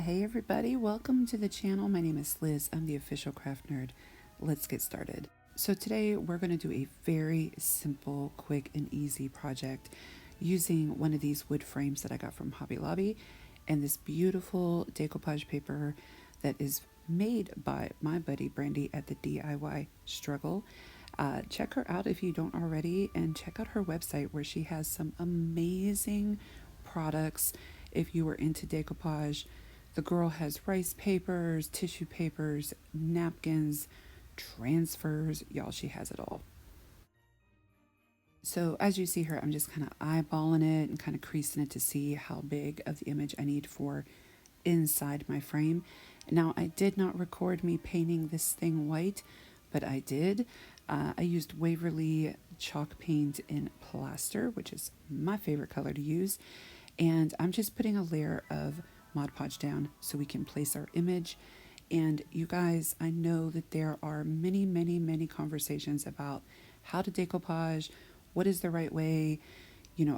Hey everybody, welcome to the channel. My name is Liz. I'm the official craft nerd. Let's get started. So today we're going to do a very simple, quick, and easy project using one of these wood frames that I got from Hobby Lobby and this beautiful decoupage paper that is made by my buddy Brandy at the DIY Struggle. Check her out if you don't already, and check out her website where she has some amazing products if you are into decoupage. The girl has rice papers, tissue papers, napkins, transfers. Y'all, she has it all. So as you see here, I'm just kind of eyeballing it and kind of creasing it to see how big of the image I need for inside my frame. Now, I did not record me painting this thing white, but I did. I used Waverly chalk paint in plaster, which is my favorite color to use. And I'm just putting a layer of Mod Podge down so we can place our image. And you guys, I know that there are many conversations about how to decoupage, what is the right way,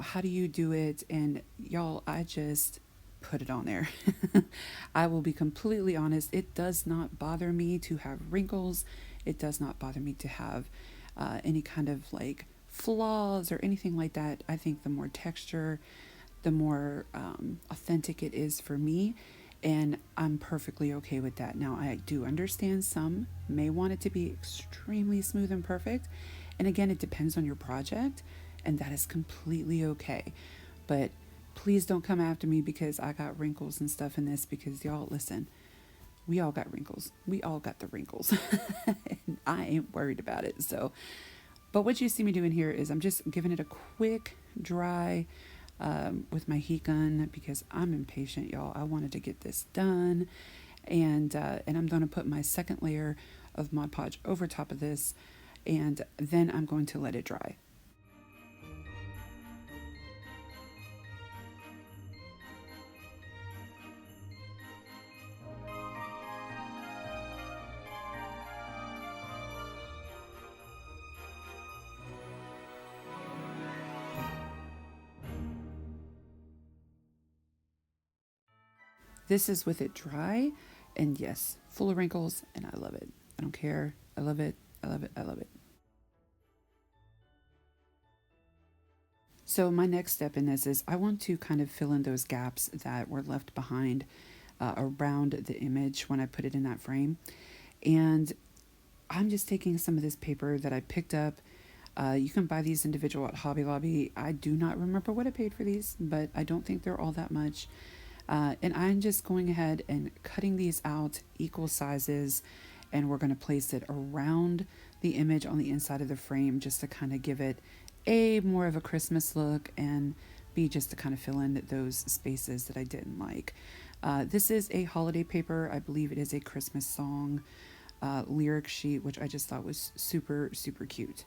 how do you do it? And y'all, I just put it on there. I will be completely honest, it does not bother me to have wrinkles. It does not bother me to have any kind of like flaws or anything like that. I think the more texture, the more authentic it is for me, and I'm perfectly okay with that. Now, I do understand some may want it to be extremely smooth and perfect, and again, it depends on your project, and that is completely okay. But please don't come after me because I got wrinkles and stuff in this, because y'all, listen, we all got wrinkles. We all got the wrinkles. And I ain't worried about it. So, but what you see me doing here is I'm just giving it a quick dry with my heat gun because I'm impatient, y'all. I wanted to get this done, and I'm going to put my second layer of Mod Podge over top of this, and then I'm going to let it dry. This is with it dry, and yes, full of wrinkles, and I love it. I don't care. I love it. I love it. I love it. So my next step in this is I want to kind of fill in those gaps that were left behind around the image when I put it in that frame. And I'm just taking some of this paper that I picked up. You can buy these individual at Hobby Lobby. I do not remember what I paid for these, but I don't think they're all that much. And I'm just going ahead and cutting these out equal sizes, and we're going to place it around the image on the inside of the frame just to kind of give it a more of a Christmas look, and B, just to kind of fill in those spaces that I didn't like. This is a holiday paper. I believe it is a Christmas song lyric sheet, which I just thought was super cute.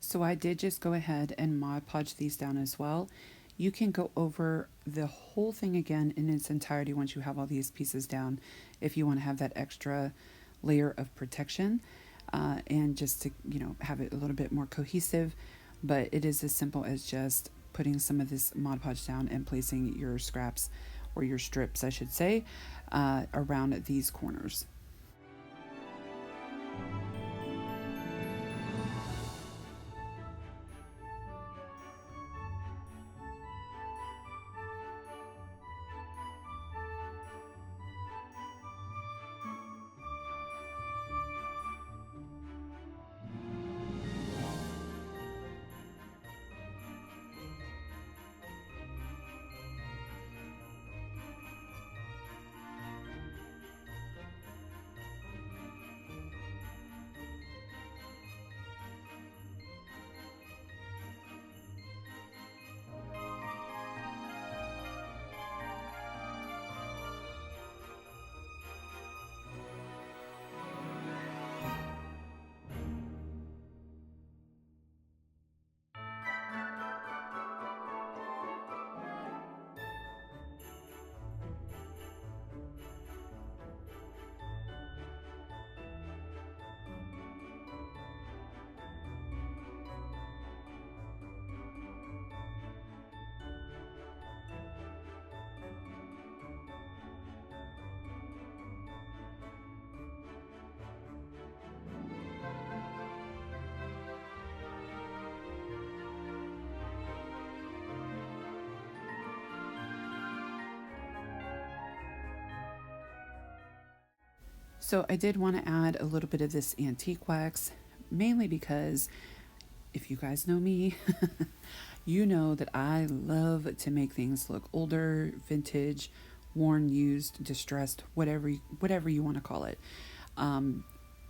So I did just go ahead and Mod Podge these down as well. You can go over the whole thing again in its entirety once you have all these pieces down if you want to have that extra layer of protection and just to, have it a little bit more cohesive. But it is as simple as just putting some of this Mod Podge down and placing your scraps, or your strips, I should say, around these corners. So I did want to add a little bit of this antique wax, mainly because if you guys know me, you know that I love to make things look older, vintage, worn, used, distressed, whatever you want to call it. Um,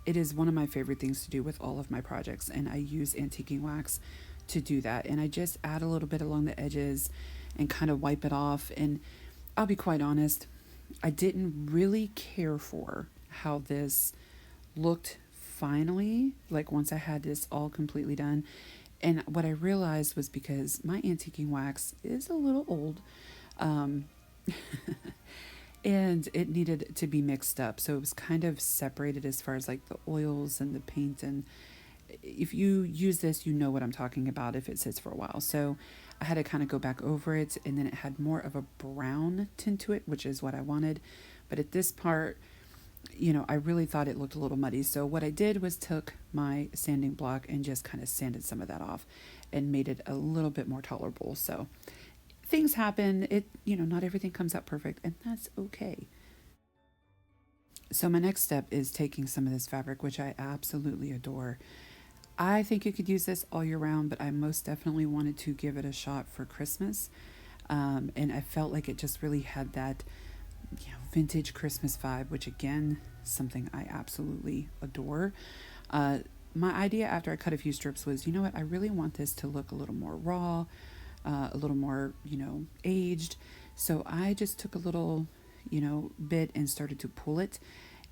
it is one of my favorite things to do with all of my projects, and I use antiquing wax to do that. And I just add a little bit along the edges and kind of wipe it off. And I'll be quite honest, I didn't really care for how this looked finally, like once I had this all completely done. And what I realized was because my antiquing wax is a little old, um, and it needed to be mixed up. So it was kind of separated as far as like the oils and the paint. And if you use this, you know what I'm talking about if it sits for a while. So I had to kind of go back over it, and then it had more of a brown tint to it, which is what I wanted. But at this part, I really thought it looked a little muddy. So what I did was took my sanding block and just kind of sanded some of that off and made it a little bit more tolerable. So things happen. Not everything comes out perfect, and that's okay. So my next step is taking some of this fabric, which I absolutely adore. I think you could use this all year round, but I most definitely wanted to give it a shot for Christmas. And I felt like it just really had that vintage Christmas vibe, which again, something I absolutely adore. Uh, my idea after I cut a few strips was, you know what, I really want this to look a little more raw, a little more, aged. So I just took a little, bit and started to pull it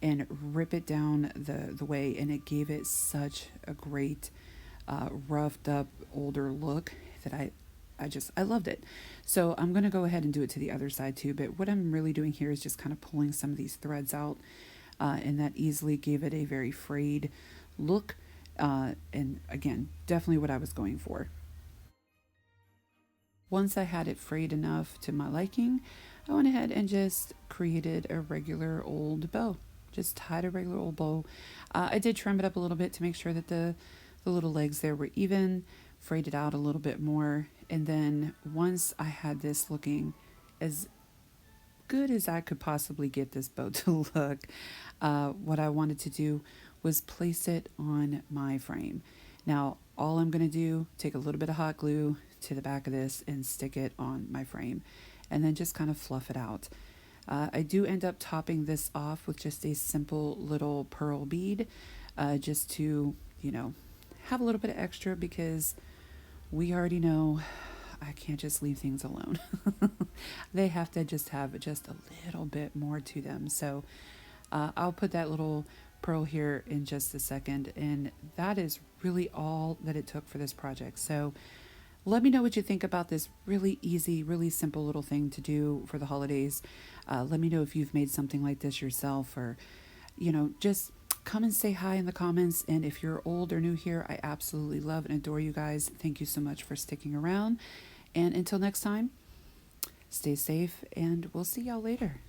and rip it down the way, and it gave it such a great, roughed up, older look that I loved it. So I'm going to go ahead and do it to the other side too. But what I'm really doing here is just kind of pulling some of these threads out. And that easily gave it a very frayed look. And again, definitely what I was going for. Once I had it frayed enough to my liking, I went ahead and just created a regular old bow. Just tied a regular old bow. I did trim it up a little bit to make sure that the little legs there were even, frayed it out a little bit more. And then once I had this looking as good as I could possibly get this bow to look, what I wanted to do was place it on my frame. Now, all I'm going to do, take a little bit of hot glue to the back of this and stick it on my frame, and then just kind of fluff it out. I do end up topping this off with just a simple little pearl bead, just to, have a little bit of extra, because we already know I can't just leave things alone. They have to just have just a little bit more to them. So I'll put that little pearl here in just a second. And that is really all that it took for this project. So let me know what you think about this really easy, really simple little thing to do for the holidays. Let me know if you've made something like this yourself, or, just come and say hi in the comments. And if you're old or new here, I absolutely love and adore you guys. Thank you so much for sticking around. And until next time, stay safe, and we'll see y'all later.